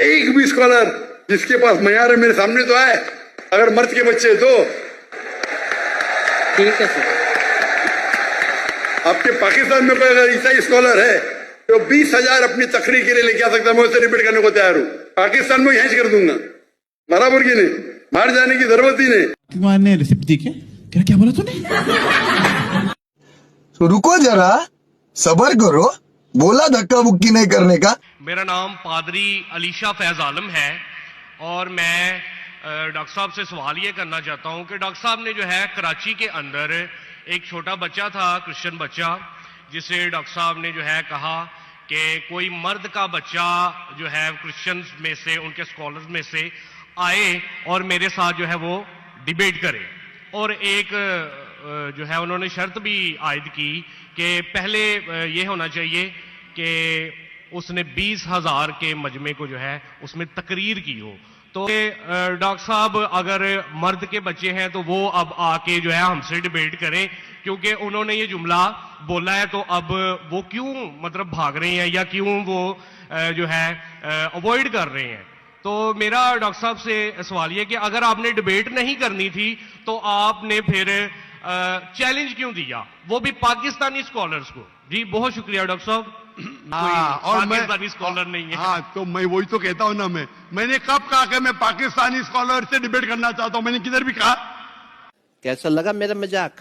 ایک بھی اسکالر جس کے پاس معیار ہے میرے سامنے تو آئے. اگر مرد کے بچے تو ٹھیک ہے سر. آپ کے پاکستان میں کوئی اگر عیسائی اسکالر ہے تو 20,000 اپنی تقریر کے لیے لے کے آ سکتا ہے. میں اسے ریپیٹ کرنے کو تیار ہوں. پاکستان میں یہیں کر دوں گا. برابر کی نہیں, باہر جانے کی ضرورت ہی نہیں. نے ریسیپٹ دی کیا بولا تو نے؟ رکو ذرا, صبر کرو, بولا دھکا بکی نہیں کرنے کا. میرا نام پادری علیشہ فیض عالم ہے اور میں ڈاکٹر صاحب سے سوال یہ کرنا چاہتا ہوں کہ ڈاکٹر صاحب نے جو ہے کراچی کے اندر ایک چھوٹا بچہ تھا, کرسچن بچہ, جسے ڈاکٹر صاحب نے جو ہے کہا کہ کوئی مرد کا بچہ جو ہے کرسچنز میں سے, ان کے اسکالرز میں سے آئے اور میرے ساتھ جو ہے وہ ڈیبیٹ کرے. اور ایک جو ہے انہوں نے شرط بھی عائد کی کہ پہلے یہ ہونا چاہیے کہ اس نے 20,000 کے مجمع کو جو ہے اس میں تقریر کی ہو. تو ڈاکٹر صاحب اگر مرد کے بچے ہیں تو وہ اب آ کے جو ہے ہم سے ڈیبیٹ کریں, کیونکہ انہوں نے یہ جملہ بولا ہے. تو اب وہ کیوں مطلب بھاگ رہے ہیں یا کیوں وہ جو ہے اوائڈ کر رہے ہیں. تو میرا ڈاکٹر صاحب سے سوال یہ کہ اگر آپ نے ڈیبیٹ نہیں کرنی تھی تو آپ نے پھر چیلنج کیوں دیا, وہ بھی پاکستانی اسکالرز کو. جی بہت شکریہ ڈاکٹر صاحب. اور میں پاکستانی اسکالر نہیں ہے. ہاں تو میں وہی تو کہتا ہوں نا, میں نے کب کہا کہ میں پاکستانی اسکالر سے ڈیبیٹ کرنا چاہتا ہوں؟ میں نے کدھر بھی کہا؟ کیسا لگا میرا مذاق؟